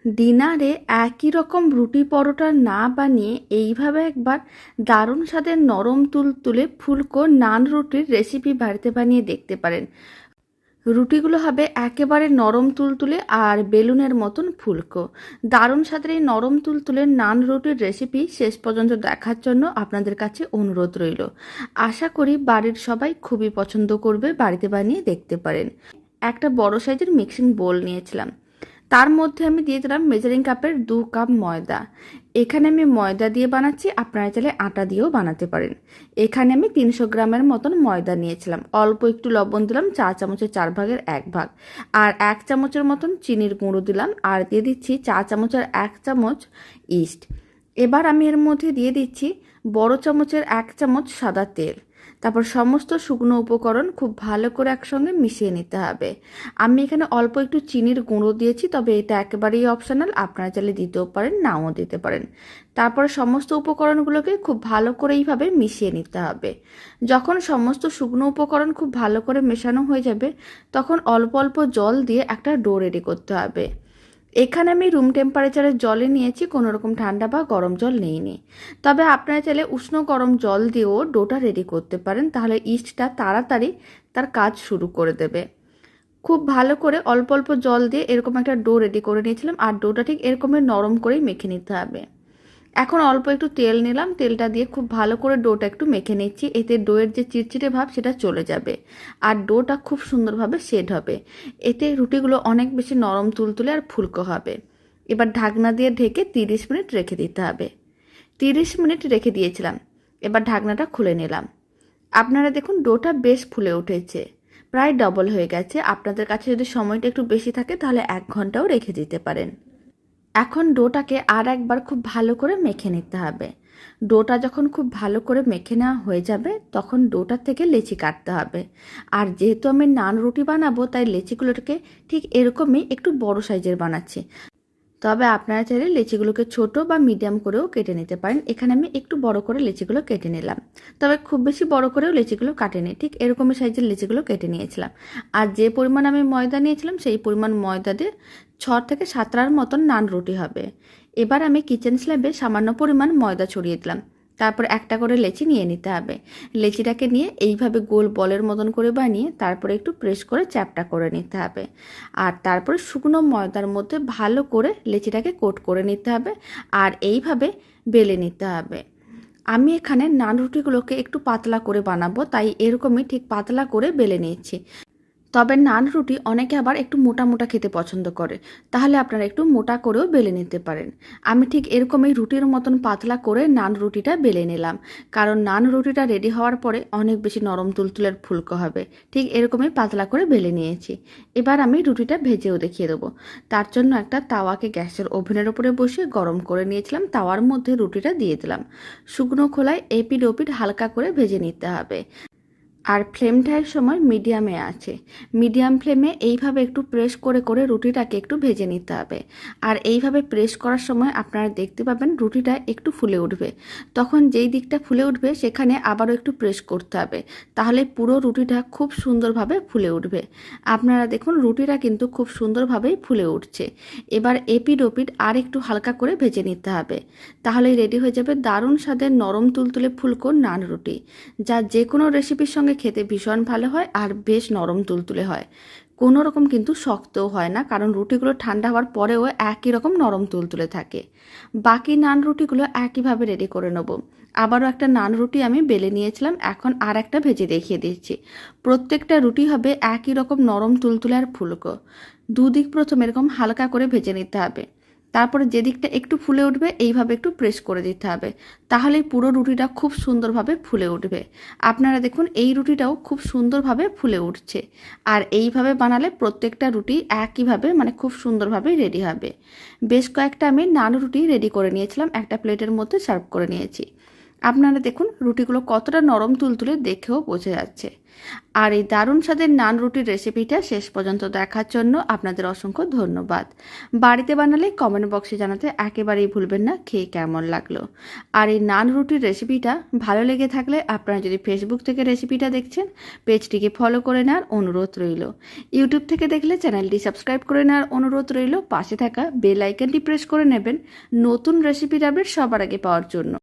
ডিনারে একই রকম রুটি পরোটা না বানিয়ে এইভাবে একবার দারুণ স্বাদের নরম তুলতুলে ফুলকো নান রুটির রেসিপি বাড়িতে বানিয়ে দেখতে পারেন। রুটিগুলো হবে একেবারে নরম তুলতুলে আর বেলুনের মতন ফুলকো। দারুণ স্বাদের এই নরম তুলতুলে নান রুটির রেসিপি শেষ পর্যন্ত দেখার জন্য আপনাদের কাছে অনুরোধ রইল। আশা করি বাড়ির সবাই খুবই পছন্দ করবে, বাড়িতে বানিয়ে দেখতে পারেন। একটা বড় সাইজের মিক্সিং বোল নিয়েছিলাম, তার মধ্যে আমি দিয়ে দিলাম মেজারিং কাপের 2 কাপ ময়দা। এখানে আমি ময়দা দিয়ে বানাচ্ছি, আপনারা চাইলে আটা দিয়েও বানাতে পারেন। এখানে আমি 300 গ্রামের মতন ময়দা নিয়েছিলাম। অল্প একটু লবণ দিলাম, 4 চামচের 4 ভাগের 1 ভাগ, আর 1 চামচের মতন চিনির গুঁড়ো দিলাম, আর দিয়ে দিচ্ছি 4 চামচের 1 চামচ ইস্ট। এবার আমি এর মধ্যে দিয়ে দিচ্ছি বড় চামচের 1 চামচ সাদা তেল। তারপর সমস্ত শুকনো উপকরণ খুব ভালো করে একসঙ্গে মিশিয়ে নিতে হবে। আমি এখানে অল্প একটু চিনির গুঁড়ো দিয়েছি, তবে এটা একেবারেই অপশনাল, আপনারা চাইলে দিতেও পারেন, নাও দিতে পারেন। তারপর সমস্ত উপকরণগুলোকে খুব ভালো করে এইভাবে মিশিয়ে নিতে হবে। যখন সমস্ত শুকনো উপকরণ খুব ভালো করে মেশানো হয়ে যাবে, তখন অল্প অল্প জল দিয়ে একটা ডো রেডি করতে হবে। এখানে আমি রুম টেম্পারেচারের জলে নিয়েছি, কোনো রকম ঠান্ডা বা গরম জল নিইনি। তবে আপনারা চাইলে উষ্ণ গরম জল দিয়েও ডোটা রেডি করতে পারেন, তাহলে ইস্টটা তাড়াতাড়ি তার কাজ শুরু করে দেবে। খুব ভালো করে অল্প অল্প জল দিয়ে এরকম একটা ডো রেডি করে নিয়েছিলাম, আর ডোটা ঠিক এরকমের নরম করেই মেখে নিতে হবে। এখন অল্প একটু তেল নিলাম, তেলটা দিয়ে খুব ভালো করে ডোটা একটু মেখে নিচ্ছি। এতে ডোয়ের যে চিটচিটে ভাব সেটা চলে যাবে, আর ডোটা খুব সুন্দরভাবে সেট হবে। এতে রুটিগুলো অনেক বেশি নরম তুলতুলে আর ফুলকো হবে। এবার ঢাকনা দিয়ে ঢেকে 30 মিনিট রেখে দিতে হবে। 30 মিনিট রেখে দিয়েছিলাম, এবার ঢাকনাটা খুলে নিলাম। আপনারা দেখুন ডোটা বেশ ফুলে উঠেছে, প্রায় ডবল হয়ে গেছে। আপনাদের কাছে যদি সময়টা একটু বেশি থাকে তাহলে 1 ঘন্টাও রেখে দিতে পারেন। এখন ডোটাকে আর একবার খুব ভালো করে মেখে নিতে হবে। ডোটা যখন খুব ভালো করে মেখে নেওয়া হয়ে যাবে, তখন ডোটা থেকে লেচি কাটতে হবে। আর যেহেতু আমি নান রুটি বানাবো, তাই লেচিগুলোকে ঠিক এরকমই একটু বড় সাইজের বানাচ্ছি। তবে আপনারা চাইলে লেচিগুলোকে ছোট বা মিডিয়াম করেও কেটে নিতে পারেন। এখানে আমি একটু বড় করে লেচিগুলো কেটে নিলাম, তবে খুব বেশি বড় করেও লেচিগুলো কাটেনি, ঠিক এরকমই সাইজের লেচিগুলো কেটে নিয়েছিলাম। আর যে পরিমাণ আমি ময়দা নিয়েছিলাম, সেই পরিমাণ ময়দা দিয়ে 6 থেকে 7টার মতন নান রুটি হবে। এবার আমি কিচেন স্ল্যাবে সামান্য পরিমাণ ময়দা ছড়িয়ে দিলাম। তারপর একটা করে লেচি নিয়ে নিতে হবে। লেচিটাকে নিয়ে এইভাবে গোল বলের মতন করে বানিয়ে তারপরে একটু প্রেস করে চ্যাপটা করে নিতে হবে। আর তারপরে শুকনো ময়দার মধ্যে ভালো করে লেচিটাকে কোট করে নিতে হবে, আর এইভাবে বেলে নিতে হবে। আমি এখানে নান রুটিগুলোকে একটু পাতলা করে বানাবো, তাই এরকমই ঠিক পাতলা করে বেলে নিচ্ছি। তবে নান রুটি অনেকে আবার একটু মোটা মোটা খেতে পছন্দ করে, তাহলে আপনারা একটু মোটা করেও বেলে নিতে পারেন। আমি ঠিক এরকমই রুটির মতন পাতলা করে নান রুটিটা বেলে নিলাম, কারণ নান রুটিটা রেডি হওয়ার পরে অনেক বেশি নরম তুলতুলের ফুলকো হবে। ঠিক এরকমই পাতলা করে বেলে নিয়েছি। এবার আমি রুটিটা ভেজেও দেখিয়ে দেবো। তার জন্য একটা তাওয়াকে গ্যাসের ওভেনের উপরে বসিয়ে গরম করে নিয়েছিলাম। তাওয়ার মধ্যে রুটিটা দিয়ে দিলাম। শুকনো খোলায় এপিড ওপিড হালকা করে ভেজে নিতে হবে। আর ফ্লেমটার সময় মিডিয়ামে আছে। মিডিয়াম ফ্লেমে এইভাবে একটু প্রেস করে করে রুটিটাকে একটু ভেজে নিতে হবে। আর এইভাবে প্রেস করার সময় আপনারা দেখতে পাবেন রুটিটা একটু ফুলে উঠবে। তখন যেই দিকটা ফুলে উঠবে সেখানে আবারও একটু প্রেস করতে হবে, তাহলে পুরো রুটিটা খুব সুন্দরভাবে ফুলে উঠবে। আপনারা দেখুন রুটিটা কিন্তু খুব সুন্দরভাবেই ফুলে উঠছে। এবার এপিড ওপিড আর একটু হালকা করে ভেজে নিতে হবে, তাহলেই রেডি হয়ে যাবে দারুণ স্বাদের নরম তুলতুলে ফুলকো নান রুটি, যা যে কোনো রেসিপির সঙ্গে খেতে ভীষণ ভালো হয় আর বেশ নরম তুলতুলে হয়। কোনো রকম কিন্তু শক্তও হয় না, কারণ রুটিগুলো ঠান্ডা হওয়ার পরেও একই রকম নরম তুলতুলে থাকে। বাকি নান রুটিগুলো একইভাবে রেডি করে নেব। আবারও একটা নান রুটি আমি বেলে নিয়েছিলাম, এখন আর একটা ভেজে দেখিয়ে দিচ্ছি। প্রত্যেকটা রুটি হবে একই রকম নরম তুলতুলে আর ফুলকো। দুদিক প্রথম এরকম হালকা করে ভেজে নিতে হবে। তারপরে যে দিকটা একটু ফুলে উঠবে এইভাবে একটু প্রেস করে দিতে হবে, তাহলেই পুরো রুটিটা খুব সুন্দরভাবে ফুলে উঠবে। আপনারা দেখুন এই রুটিটাও খুব সুন্দরভাবে ফুলে উঠছে। আর এইভাবে বানালে প্রত্যেকটা রুটি একইভাবে মানে খুব সুন্দরভাবে রেডি হবে। বেশ কয়েকটা আমি নান রুটি রেডি করে নিয়েছিলাম, একটা প্লেটের মধ্যে সার্ভ করে নিয়েছি। আপনারা দেখুন রুটিগুলো কতটা নরম তুলতুলে দেখেও বোঝা যাচ্ছে। আর এই দারুণ স্বাদের নান রুটির রেসিপিটা শেষ পর্যন্ত দেখার জন্য আপনাদের অসংখ্য ধন্যবাদ। বাড়িতে বানালে কমেন্ট বক্সে জানাতে একেবারেই ভুলবেন না খেয়ে কেমন লাগলো। আর এই নান রুটির রেসিপিটা ভালো লেগে থাকলে আপনারা যদি ফেসবুক থেকে রেসিপিটা দেখছেন, পেজটিকে ফলো করে নেওয়ার অনুরোধ রইল। ইউটিউব থেকে দেখলে চ্যানেলটি সাবস্ক্রাইব করে নেওয়ার অনুরোধ রইল। পাশে থাকা বেল আইকনটি প্রেস করে নেবেন নতুন রেসিপির আপডেট সবার আগে পাওয়ার জন্য।